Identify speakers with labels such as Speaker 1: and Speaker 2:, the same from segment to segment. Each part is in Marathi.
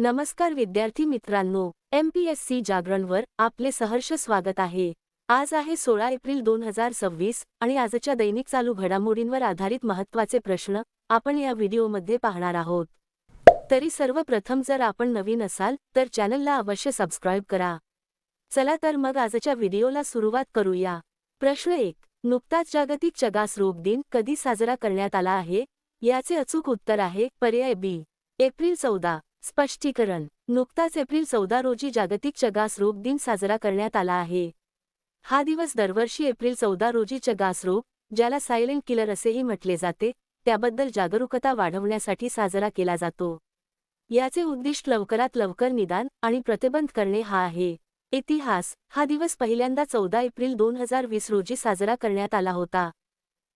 Speaker 1: नमस्कार विद्यार्थी मित्रांनो, MPSC जागरणवर आपले सहर्ष स्वागत आहे। आज आहे 16 एप्रिल 2026 आणि आजच्या दैनिक चालू घडामोडींवर आधारित महत्त्वाचे प्रश्न आपण या व्हिडिओमध्ये पाहणार आहोत। तरी सर्वप्रथम जर आपण नवीन असाल तर चॅनलला अवश्य सबस्क्राइब करा। चला तर मग आजच्या व्हिडिओला सुरुवात करूया। प्रश्न 1. नुकताच जागतिक चगास रोग दिन कधी साजरा करण्यात आला आहे? याचे अचूक उत्तर आहे पर्याय बी, एप्रिल 14। स्पष्टीकरण: नुकताच एप्रिल 14 रोजी जागतिक चगास रोग दिन साजरा करण्यात आला आहे। हा दिवस दरवर्षी एप्रिल 14 रोजी चगास रोग, ज्याला सायलेंट किलर असेही म्हटले जाते, त्याबद्दल जागरूकता वाढवण्यासाठी साजरा केला जातो। याचे उद्दिष्ट लवकरात लवकर निदान आणि प्रतिबंध करणे हा आहे। इतिहास: हा दिवस पहिल्यांदा 14 एप्रिल 2020 रोजी साजरा करण्यात आला होता।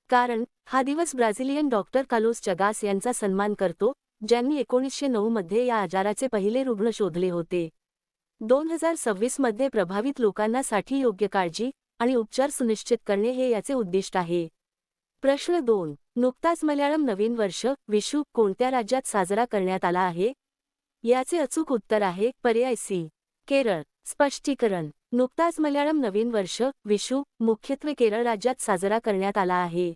Speaker 1: कारण हा दिवस ब्राझिलियन डॉक्टर कार्लोस चगास यांचा सन्मान करतो, ज्यांनी 1909 मध्ये या आजाराचे पहिले रुग्ण शोधले होते। 2026 मध्ये प्रभावित लोकांना साठी योग्य काळजी आणि उपचार सुनिश्चित करणे हे याचे उद्दिष्ट आहे। प्रश्न 2. नुकताच मल्याळम नवीन वर्ष विशू कोणत्या राज्यात साजरा करण्यात आला आहे? याचे अचूक उत्तर आहे पर्याय सी, केरळ। स्पष्टीकरण: नुकताच मल्याळम नवीन वर्ष विशू मुख्यत्वे केरळ राज्यात साजरा करण्यात आला आहे।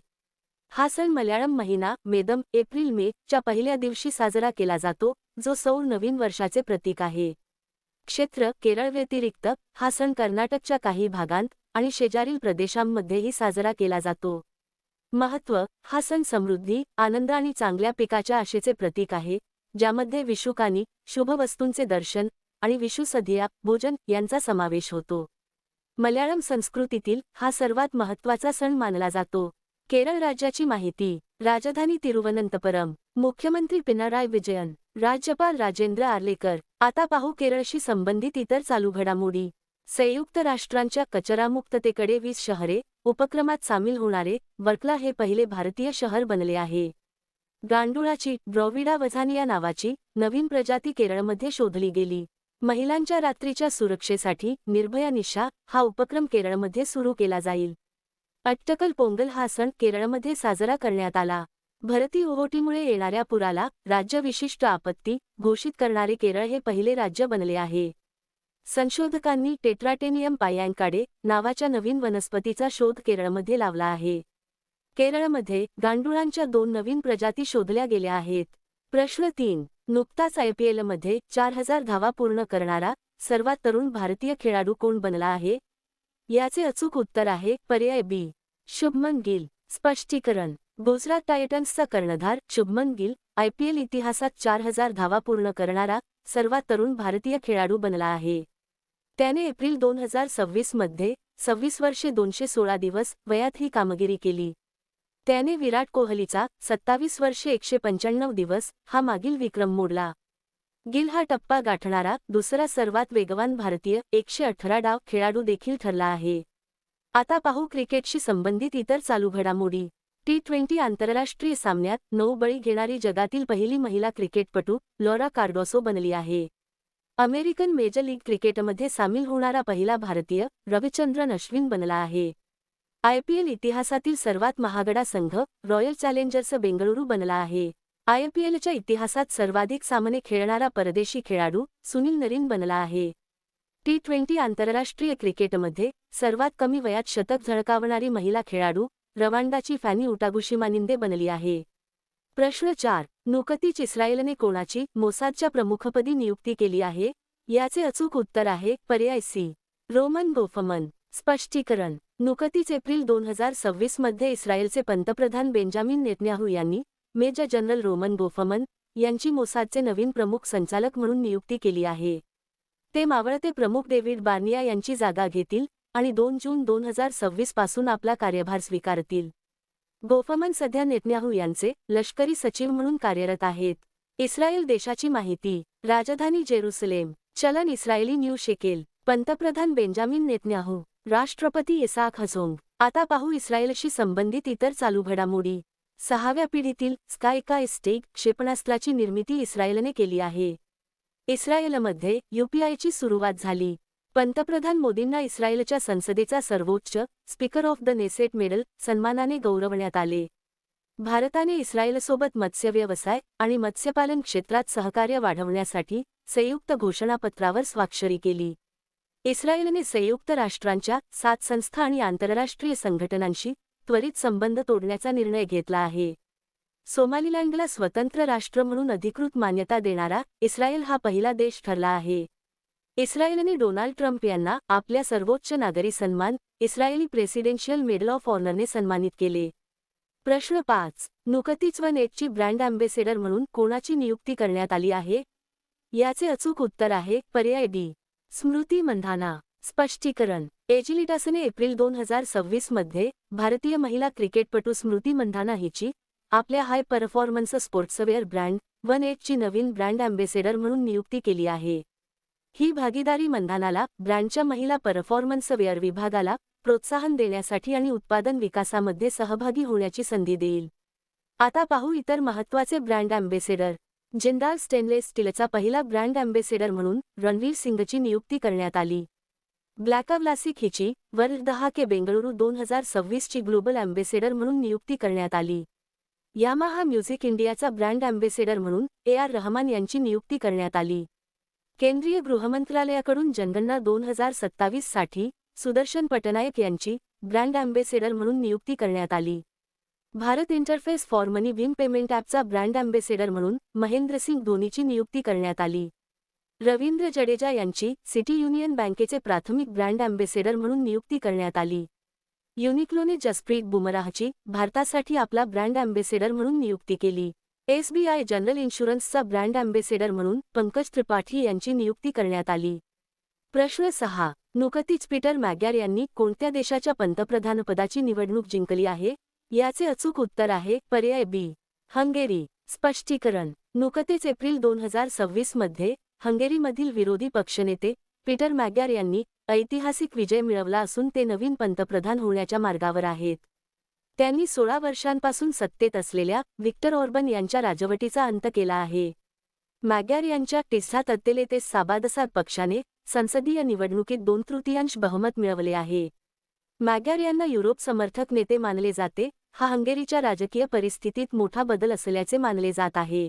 Speaker 1: हा सण मल्याळम महिना मेदम एप्रिल-मे च्या पहिल्या दिवशी साजरा केला जातो, जो सौर नवीन वर्षाचे प्रतीक आहे। क्षेत्र: केरळ व्यतिरिक्त हा सण कर्नाटकच्या काही भागांत आणि शेजारील प्रदेशांमध्येही साजरा केला जातो। महत्त्व: हा सण समृद्धी, आनंद आणि चांगल्या पिकाच्या आशेचे प्रतीक आहे, ज्यामध्ये विशुकानी शुभ वस्तूंचे दर्शन आणि विशुसधिया भोजन यांचा समावेश होतो। मल्याळम संस्कृतीतील हा सर्वात महत्त्वाचा सण मानला जातो। केरळ राज्याची माहिती: राजधानी तिरुवनंतपुरम, मुख्यमंत्री पिनाराय विजयन, राज्यपाल राजेंद्र आर्लेकर। आता पाहू केरळशी संबंधित इतर चालू घडामोडी। संयुक्त राष्ट्रांच्या कचरामुक्ततेकडे 20 शहरे उपक्रमात सामील होणारे वर्कला हे पहिले भारतीय शहर बनले आहे। गांडुळाची ड्रॉविडा वझानिया नावाची नवीन प्रजाती केरळमध्ये शोधली गेली। महिलांच्या रात्रीच्या सुरक्षेसाठी निर्भया निशा हा उपक्रम केरळमध्ये सुरू केला जाईल। अट्टकल पोंगल हा सण केरळमध्ये साजरा करण्यात आला। भरती ओहोटीमुळे येणाऱ्या पुराला राज्यविशिष्ट आपत्ती घोषित करणारे केरळ हे पहिले राज्य बनले आहे। संशोधकांनी टेट्राटेनियम पायँकाडे नावाच्या नवीन वनस्पतीचा शोध केरळमध्ये लावला आहे। केरळमध्ये गांडुळांच्या 2 नवीन प्रजाती शोधल्या गेल्या आहेत। प्रश्न 3. नुकताच IPLमध्ये 4000 धावा पूर्ण करणारा सर्वात तरुण भारतीय खेळाडू कोण बनला आहे? याचे अचूक उत्तर आहे पर्याय बी, शुभमन गिल। स्पष्टीकरण: गुजरात टायटन्सचा कर्णधार शुभमन गिल IPL इतिहासात 4000 धावा पूर्ण करणारा सर्वात तरुण भारतीय खेळाडू बनला आहे। त्याने एप्रिल 2026 मध्ये 26 वर्षे 216 दिवस वयात ही कामगिरी केली। त्याने विराट कोहलीचा 27 वर्षे 195 दिवस हा मागील विक्रम मोडला। गिल हा टप्पा गाठणारा दुसरा सर्वात वेगवान भारतीय 118 डाव खेळाडू देखील ठरला आहे। आता पाहू क्रिकेटशी संबंधित इतर चालू घडामोडी। T20 आंतरराष्ट्रीय सामन्यात 9 बळी घेणारी जगातील पहिली महिला क्रिकेटपटू लॉरा कार्डोसो बनली आहे। अमेरिकन मेजर लीग क्रिकेटमध्ये सामील होणारा पहिला भारतीय रविचंद्रन अश्विन बनला आहे। IPL इतिहासातील सर्वात महागडा संघ रॉयल चॅलेंजर्स बेंगळुरू बनला आहे। IPLच्या इतिहासात सर्वाधिक सामने खेळणारा परदेशी खेळाडू सुनील नरीन बनला आहे। T20 आंतरराष्ट्रीय क्रिकेटमध्ये सर्वात कमी वयात शतक झळकावणारी महिला खेळाडू रवांडाची फॅनी उटागुशिमानिंदे बनली आहे। प्रश्न 4. नुकतीच इस्रायलने कोणाची मोसादच्या प्रमुखपदी नियुक्ती केली आहे? याचे अचूक उत्तर आहे पर्याय सी, रोमन गोफमन। स्पष्टीकरण: नुकतीच एप्रिल 2026 मध्ये इस्रायलचे पंतप्रधान बेंजामिन नेतन्याहू यांनी मेजर जनरल रोमन गोफमन यांची मोसादचे नवीन प्रमुख संचालक म्हणून नियुक्ती केली आहे। ते मावळते प्रमुख डेव्हिड बार्निया यांची जागा घेतील आणि 2 जून 2026 पासून आपला कार्यभार स्वीकारतील। गोफमन सध्या नेतन्याहू यांचे लष्करी सचिव म्हणून कार्यरत आहेत। इस्रायल देशाची माहिती: राजधानी जेरुसलेम, चलन इस्रायली न्यू शेकेल, पंतप्रधान बेंजामिन नेतन्याहू, राष्ट्रपती इसाक हर्झोग। आता पाहू इस्रायलशी संबंधित इतर चालू घडामोडी। 6व्या पिढीतील स्काय स्टेग क्षेपणास्त्राची निर्मिती इस्रायलने केली आहे। इस्रायलमध्ये UPIची सुरुवात झाली। पंतप्रधान मोदींना इस्रायलच्या संसदेचा सर्वोच्च speaker of the Knesset medal सन्मानाने गौरवण्यात आले। भारताने इस्रायलसोबत मत्स्यव्यवसाय आणि मत्स्यपालन क्षेत्रात सहकार्य वाढवण्यासाठी संयुक्त घोषणापत्रावर स्वाक्षरी केली. इस्रायलने संयुक्त राष्ट्रांच्या 7 संस्था आणि आंतरराष्ट्रीय संघटनांशी त्वरित संबंध तोडण्याचा निर्णय घेतला आहे. सोमालिलँडला स्वतंत्र राष्ट्र म्हणून अधिकृत मान्यता देणारा इस्रायल हा पहिला देश ठरला आहे. इस्रायलने डोनाल्ड ट्रम्प यांना आपल्या सर्वोच्च नागरी सन्मान इस्रायली प्रेसिडेन्शियल मेडल ऑफ ऑनरने सन्मानित केले. प्रश्न 5. नुकतीच नेटची ब्रँड अँबेसेडर म्हणून कोणाची नियुक्ती करण्यात आली आहे? याचे अचूक उत्तर आहे पर्याय डी. स्मृती मंधाना. स्पष्टीकरण. एजिलिटासने एप्रिल 2026 मध्ये भारतीय महिला क्रिकेटपटू स्मृती मंधाना हिची आपल्या हाय परफॉर्मन्स स्पोर्ट्सवेअर ब्रँड नेटची नवीन ब्रँड अँबेसेडर म्हणून नियुक्ती केली आहे. ही भागीदारी मंधानाला ब्रँडच्या महिला परफॉर्मन्सवेअर विभागाला प्रोत्साहन देण्यासाठी आणि उत्पादन विकासामध्ये सहभागी होण्याची संधी देईल. आता पाहू इतर महत्त्वाचे ब्रँड अँबेसेडर. जिंदाल स्टेनलेस स्टीलचा पहिला ब्रँड अँबेसेडर म्हणून रणवीर सिंगची नियुक्ती करण्यात आली. ब्लॅकाव्लासिक हिची वर्ल्ड 10 के बेंगळुरू 2026 ची ग्लोबल अँबेसेडर म्हणून नियुक्ती करण्यात आली. यामाहा म्युझिक इंडियाचा ब्रँड अँबेसेडर म्हणून AR रहमान यांची नियुक्ती करण्यात आली. केंद्रीय गृहमंत्रालयाकडून जनगणना 2027 साठी सुदर्शन पटनायक यांची ब्रँड अँबेसेडर म्हणून नियुक्ती करण्यात आली. Bharat interface for money Bhim payment ॲपचा ब्रँड अँबेसेडर म्हणून महेंद्रसिंग धोनीची नियुक्ती करण्यात आली. रवींद्र जडेजा यांची सिटी युनियन बँकेचे प्राथमिक ब्रँड अँबेसेडर म्हणून नियुक्ती करण्यात आली. युनिक्लोने जसप्रीत बुमराहची भारतासाठी आपला ब्रँड अँबेसेडर म्हणून नियुक्ती केली. SBI जनरल इन्शुरन्सचा ब्रँड अँबेसेडर म्हणून पंकज त्रिपाठी यांची नियुक्ती करण्यात आली. प्रश्न 6. नुकतीच पीटर मॅगॅर यांनी कोणत्या देशाच्या पंतप्रधानपदाची निवडणूक जिंकली आहे? याचे अचूक उत्तर आहे पर्याय बी. हंगेरी. स्पष्टीकरण. नुकतेच एप्रिल 2026 मध्ये हंगेरीमधील विरोधी पक्षनेते पीटर मॅगॅर यांनी ऐतिहासिक विजय मिळवला असून ते नवीन पंतप्रधान होण्याच्या मार्गावर आहेत. त्यांनी 16 वर्षांपासून सत्तेत असलेल्या विक्टर ऑर्बन यांच्या राजवटीचा अंत केला आहे. मॅगॅर यांच्या टिस्सा तत्तेलेते साबादसात पक्षाने संसदीय निवडणुकीत 2/3 बहुमत मिळवले आहे. मॅगॅर यांना युरोप समर्थक नेते मानले जाते. हा हंगेरीच्या राजकीय परिस्थितीत मोठा बदल असल्याचे मानले जात आहे.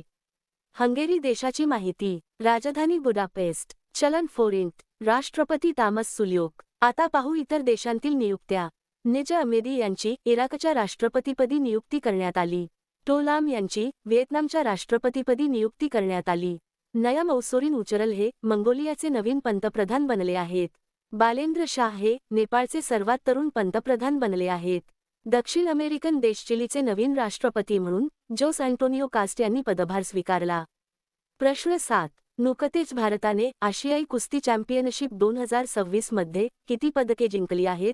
Speaker 1: हंगेरी देशाची माहिती. राजधानी बुडापेस्ट. चलन फोरिंट. राष्ट्रपती तामस सुल्योक. आता पाहू इतर देशांतील नियुक्त्या. निज अमेदी यांची इराकच्या राष्ट्रपतीपदी नियुक्ती करण्यात आली. टोलाम यांची व्हिएतनामच्या राष्ट्रपतीपदी नियुक्ती करण्यात आली. नयम औसोरिन उचरल हे मंगोलियाचे नवीन पंतप्रधान बनले आहेत. बालेंद्र शाह हे नेपाळचे सर्वात तरुण पंतप्रधान बनले आहेत. दक्षिण अमेरिकन देश चिलीचे नवीन राष्ट्रपती म्हणून जोस अँटोनियो कास्ट यांनी पदभार स्वीकारला. प्रश्न 7. नुकतेच भारताने आशियाई कुस्ती चॅम्पियनशिप 2026 मध्ये किती पदके जिंकली आहेत?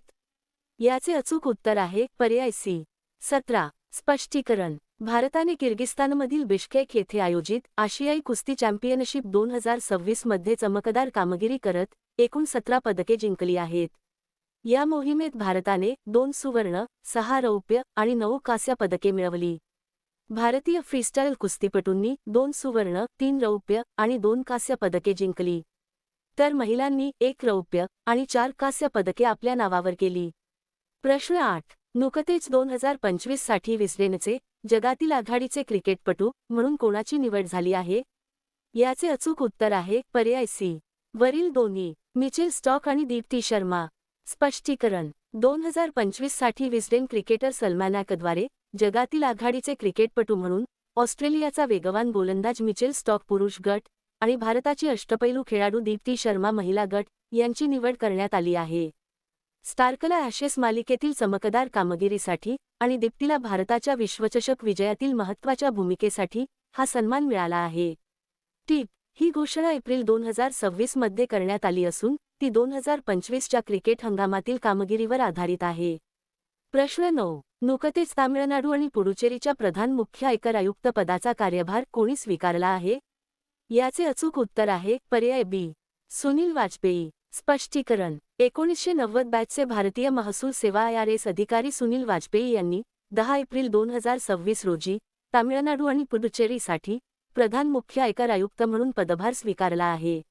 Speaker 1: याचे अचूक उत्तर आहे पर्याय सी. 17. स्पष्टीकरण. भारताने किर्गिस्तानमधील बिश्केक येथे आयोजित आशियाई कुस्ती चॅम्पियनशिप 2026 मध्ये चमकदार कामगिरी करत एकूण 17 पदके जिंकली आहेत. या मोहिमेत भारताने 2 सुवर्ण, 6 रौप्य आणि 9 कांस्य पदके मिळवली. भारतीय फ्रीस्टाईल कुस्तीपटूंनी 2 सुवर्ण, 3 रौप्य आणि 2 कांस्य पदके जिंकली. तर महिलांनी 1 रौप्य आणि 4 कांस्य पदके आपल्या नावावर केली. प्रश्न 8. नुकतेच 2025 साठी विस्डेनचे जगातील आघाडीचे क्रिकेटपटू म्हणून कोणाची निवड झाली आहे? याचे अचूक उत्तर आहे पर्याय सी. वरील दोन्ही. मिचेल स्टॉक आणि दीप्ती शर्मा. स्पष्टीकरण. 2025 साठी विस्डेन क्रिकेटर सल्मानॅकद्वारे जगातील आघाडीचे क्रिकेटपटू म्हणून ऑस्ट्रेलियाचा वेगवान गोलंदाज मिचेल स्टॉक पुरुष गट आणि भारताची अष्टपैलू खेळाडू दीप्ती शर्मा महिला गट यांची निवड करण्यात आली आहे. स्टार्कला ॲशेस मालिकेतील चमकदार कामगिरीसाठी आणि दीप्तीला भारताच्या विश्वचषक विजयातील महत्त्वाच्या भूमिकेसाठी हा सन्मान मिळाला आहे. टीप. ही घोषणा एप्रिल 2026 मध्ये करण्यात आली असून ती 2025 च्या क्रिकेट हंगामातील कामगिरीवर आधारित आहे. प्रश्न 9. नुकतेच तामिळनाडू आणि पुडुचेरीच्या प्रधान मुख्य आयकर आयुक्त पदाचा कार्यभार कोणी स्वीकारला आहे? याचे अचूक उत्तर आहे पर्याय बी. सुनील वाजपेयी. स्पष्टीकरण. 1990 बॅचचे भारतीय महसूल सेवा IRS अधिकारी सुनील वाजपेयी यांनी 10 एप्रिल 2026 रोजी तामिळनाडू आणि पुडुचेरीसाठी प्रधान मुख्य आयकर आयुक्त म्हणून पदभार स्वीकारला आहे.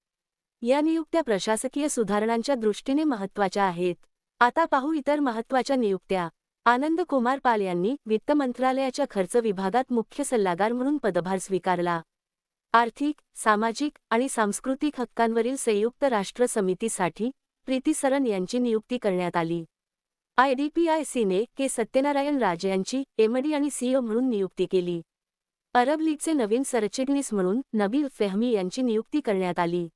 Speaker 1: या नियुक्त्या प्रशासकीय सुधारणांच्या दृष्टीने महत्त्वाच्या आहेत. आता पाहू इतर महत्त्वाच्या नियुक्त्या. आनंद कुमार पाल यांनी वित्त मंत्रालयाच्या खर्च विभागात मुख्य सल्लागार म्हणून पदभार स्वीकारला. आर्थिक, सामाजिक आणि सांस्कृतिक हक्कांवरील संयुक्त राष्ट्र समितीसाठी प्रीती सरन यांची नियुक्ती करण्यात आली. IDPICने के सत्यनारायण राजे यांची एमडी आणि सीईओ म्हणून नियुक्ती केली. अरब लीगचे नवीन सरचिटणीस म्हणून नबील फेहमी यांची नियुक्ती करण्यात आली.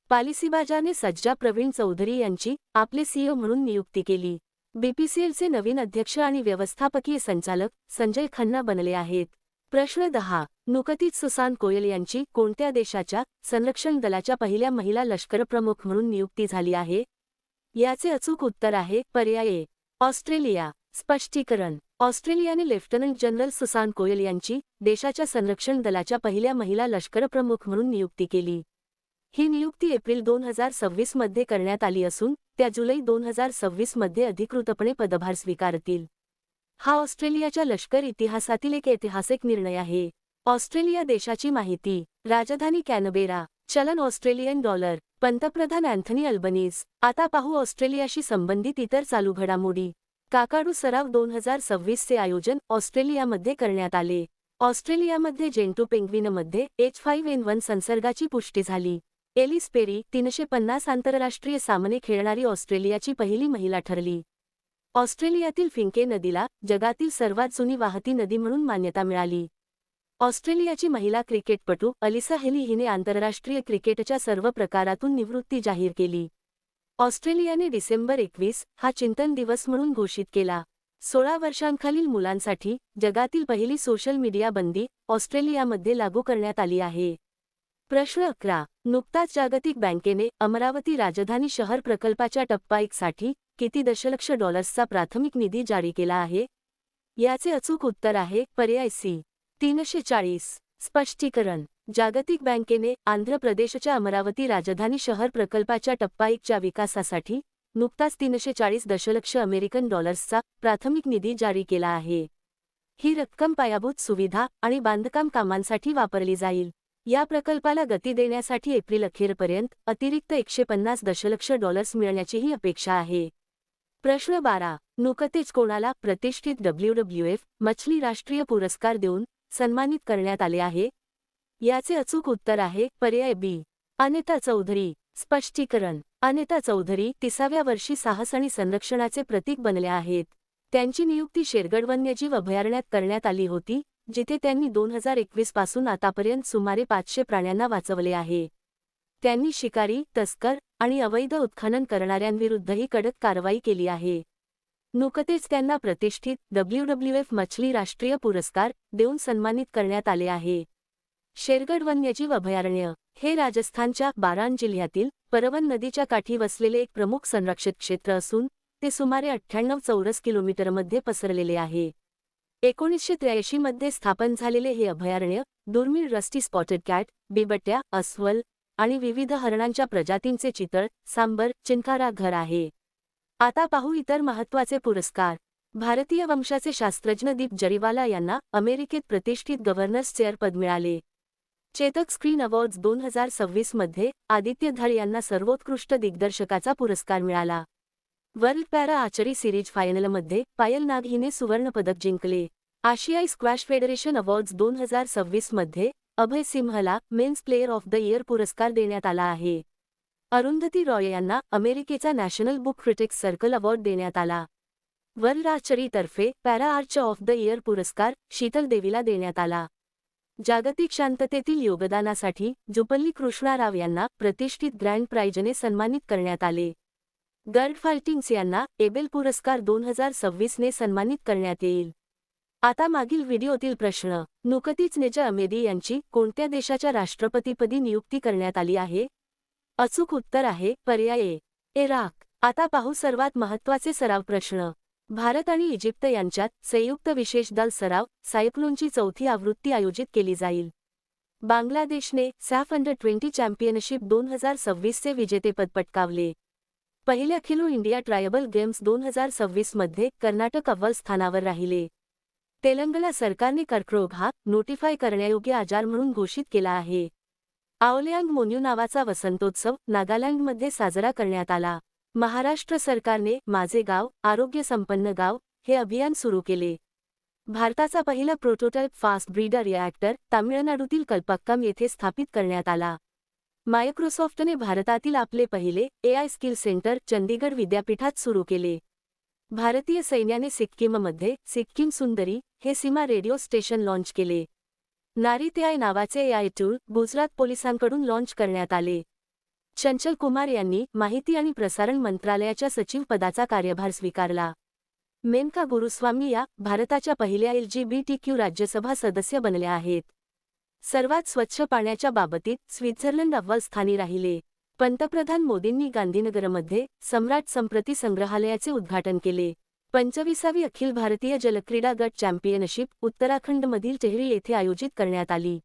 Speaker 1: पॉलिसीबाजाने सज्जा प्रवीण चौधरी यांची आपले सीईओ म्हणून नियुक्ती केली. BPCLचे नवीन अध्यक्ष आणि व्यवस्थापकीय संचालक संजय खन्ना बनले आहेत. प्रश्न 10. नुकतीच सुसान कोयल यांची कोणत्या देशाच्या संरक्षण दलाच्या पहिल्या महिला लष्करप्रमुख म्हणून नियुक्ती झाली आहे? याचे अचूक उत्तर आहे पर्याय ए. ऑस्ट्रेलिया. स्पष्टीकरण. ऑस्ट्रेलियाने लेफ्टनंट जनरल सुसान कोयल यांची देशाच्या संरक्षण दलाच्या पहिल्या महिला लष्करप्रमुख म्हणून नियुक्ती केली. ही नियुक्ती एप्रिल 2026 मध्ये करण्यात आली असून त्या जुलै 2026 मध्ये अधिकृतपणे पदभार स्वीकारतील. हा ऑस्ट्रेलियाच्या लष्कर इतिहासातील एक ऐतिहासिक निर्णय आहे. ऑस्ट्रेलिया देशाची माहिती. राजधानी कॅनबेरा. चलन ऑस्ट्रेलियन डॉलर. पंतप्रधान अँथनी अल्बनीज. आता पाहू ऑस्ट्रेलियाशी संबंधित इतर चालू घडामोडी. काकाडू सराव 2026 चे आयोजन ऑस्ट्रेलियामध्ये करण्यात आले. ऑस्ट्रेलियामध्ये जेंटू पेंग्विनमध्ये H5N1 संसर्गाची पुष्टी झाली. एलिस पेरी 350 आंतरराष्ट्रीय सामने खेळणारी ऑस्ट्रेलियाची पहिली महिला ठरली. ऑस्ट्रेलियातील फिंके नदीला जगातील सर्वात जुनी वाहती नदी म्हणून मान्यता मिळाली. ऑस्ट्रेलियाची महिला क्रिकेटपटू अलिसा हेली हिने आंतरराष्ट्रीय क्रिकेटच्या सर्व प्रकारातून निवृत्ती जाहीर केली. ऑस्ट्रेलियाने डिसेंबर 21 हा चिंतन दिवस म्हणून घोषित केला. 16 वर्षांखालील मुलांसाठी जगातील पहिली सोशल मीडिया बंदी ऑस्ट्रेलियामध्ये लागू करण्यात आली आहे. प्रश्न 11. नुकताच जागतिक बँकेने अमरावती राजधानी शहर प्रकल्पाच्या टप्पा 1 साठी किती दशलक्ष डॉलर्सचा प्राथमिक निधी जारी केला आहे? याचे अचूक उत्तर आहे पर्याय सी. 340. स्पष्टीकरण. जागतिक बँकेने आंध्र प्रदेशच्या अमरावती राजधानी शहर प्रकल्पाच्या टप्पा 1 च्या विकासासाठी नुकताच 340 दशलक्ष अमेरिकन डॉलर्सचा प्राथमिक निधी जारी केला आहे. ही रक्कम पायाभूत सुविधा आणि बांधकाम कामांसाठी वापरली जाईल. या प्रकल्पाला गती देण्यासाठी एप्रिल अखेरपर्यंत अतिरिक्त 150 दशलक्ष डॉलर्स मिळण्याचीही अपेक्षा आहे. प्रश्न 12. नुकतेच कोणाला प्रतिष्ठित WWF मछली राष्ट्रीय पुरस्कार देऊन सन्मानित करण्यात आले आहे? याचे अचूक उत्तर आहे पर्याय बी. अनिता चौधरी. स्पष्टीकरण. अनिता चौधरी 30व्या वर्षी साहस आणि संरक्षणाचे प्रतीक बनले आहेत. त्यांची नियुक्ती शेरगड वन्यजीव अभयारण्यात करण्यात आली होती, जिथे त्यांनी 2021 पासून आतापर्यंत सुमारे 500 प्राण्यांना वाचवले आहे. त्यांनी शिकारी, तस्कर आणि अवैध उत्खनन करणाऱ्यांविरुद्धही कडक कारवाई केली आहे. नुकतेच त्यांना प्रतिष्ठित WWF मछली राष्ट्रीय पुरस्कार देऊन सन्मानित करण्यात आले आहे. शेरगड वन्यजीव अभयारण्य हे राजस्थानच्या बारान जिल्ह्यातील परवन नदीच्या काठी वसलेले एक प्रमुख संरक्षित क्षेत्र असून ते सुमारे 98 चौरस किलोमीटरमध्ये पसरलेले आहे. 1983 मध्ये स्थापन झालेले हे अभयारण्य दुर्मिळ रस्टी स्पॉटेड कॅट, बिबट्या, अस्वल आणि विविध हरणांच्या प्रजातींचे चितळ, सांबर, चिंकारा घर आहे. आता पाहू इतर महत्त्वाचे पुरस्कार. भारतीय वंशाचे शास्त्रज्ञ दीप जरीवाला यांना अमेरिकेत प्रतिष्ठित गव्हर्नर्स चेअर पद मिळाले. चेतक स्क्रीन अवॉर्ड्स 2026 मध्ये आदित्य धळ यांना सर्वोत्कृष्ट दिग्दर्शकाचा पुरस्कार मिळाला. वर्ल्ड पॅरा आर्चरी सिरीज फायनलमध्ये पायल नाग हिने सुवर्णपदक जिंकले. आशियाई स्क्वॅश फेडरेशन अवॉर्ड्स 2026 मध्ये अभय सिंहला men's player of the year पुरस्कार देण्यात आला आहे. अरुंधती रॉय यांना अमेरिकेचा national book critics circle award देण्यात आला. वर्ल्ड आर्चरीतर्फे para arch of the year पुरस्कार शीतल देवीला देण्यात आला. जागतिक शांततेतील योगदानासाठी जुपल्ली कृष्णा राव यांना प्रतिष्ठित ग्रँड प्राइजने सन्मानित करण्यात आले. गर्ड फाल्टिंग्स यांना एबेल पुरस्कार 2026 ने सन्मानित करण्यात येईल. आता मागील व्हिडिओतील प्रश्न. नुकतीच नेजा अमेदी यांची कोणत्या देशाच्या राष्ट्रपतीपदी नियुक्ती करण्यात आली आहे? अचूक उत्तर आहे पर्याय ए. इराक. आता पाहू सर्वात महत्त्वाचे सराव प्रश्न. भारत आणि इजिप्त यांच्यात संयुक्त विशेष दल सराव सायक्लोनची 4थी आवृत्ती आयोजित केली जाईल. बांगलादेशने सॅफ अंडर-20 चॅम्पियनशिप 2026 चे विजेतेपद पटकावले. पहिल्या खेलो इंडिया ट्रायबल गेम्स 2026 मध्ये कर्नाटक अव्वल स्थानावर राहिले. तेलंगणा सरकारने कर्करोग हा नोटिफाय करण्यायोग्य आजार म्हणून घोषित केला आहे. आवलियांग मोन्यू नावाचा वसंतोत्सव नागालँडमध्ये साजरा करण्यात आला. महाराष्ट्र सरकारने माझे गाव आरोग्य संपन्न गाव हे अभियान सुरू केले. भारताचा पहिला प्रोटोटाइप फास्ट ब्रीडर रिॲक्टर तामिळनाडूतील कल्पक्कम येथे स्थापित करण्यात आला. मायक्रोसॉफ्टने भारतातील आपले पहिले AI स्किल सेंटर चंदीगड विद्यापीठात सुरू केले. भारतीय सैन्याने सिक्कीममध्ये सिक्कीम सुंदरी हे सीमा रेडिओ स्टेशन लॉन्च केले. नारीत नावाचे AI टूल गुजरात पोलिसांकडून लॉन्च करण्यात आले. चंचल कुमार यांनी माहिती आणि प्रसारण मंत्रालयाच्या सचिव पदाचा कार्यभार स्वीकारला. मेनका गुरुस्वामी या भारताच्या पहिल्या LGBTQ राज्यसभा सदस्य बनल्या आहेत. सर्वात स्वच्छ पाण्याच्या बाबतीत स्वित्झर्लंड अव्वल स्थानी राहिले. पंतप्रधान मोदींनी गांधीनगरमध्ये सम्राट संप्रती संग्रहालयाचे उद्घाटन केले. 25वी अखिल भारतीय जलक्रीडा गट चॅम्पियनशिप उत्तराखंडमधील टेहरी येथे आयोजित करण्यात आली.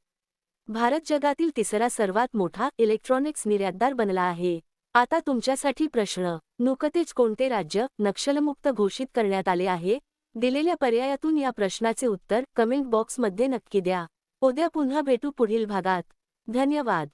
Speaker 1: भारत जगातील तिसरा सर्वात मोठा इलेक्ट्रॉनिक्स निर्यातदार बनला आहे. आता तुमच्यासाठी प्रश्न. नुकतेच कोणते राज्य नक्षलमुक्त घोषित करण्यात आले आहे? दिलेल्या पर्यायातून या प्रश्नाचे उत्तर कमेंट बॉक्समध्ये नक्की द्या. उद्या पुन्हा भेटू पुढील भागात. धन्यवाद.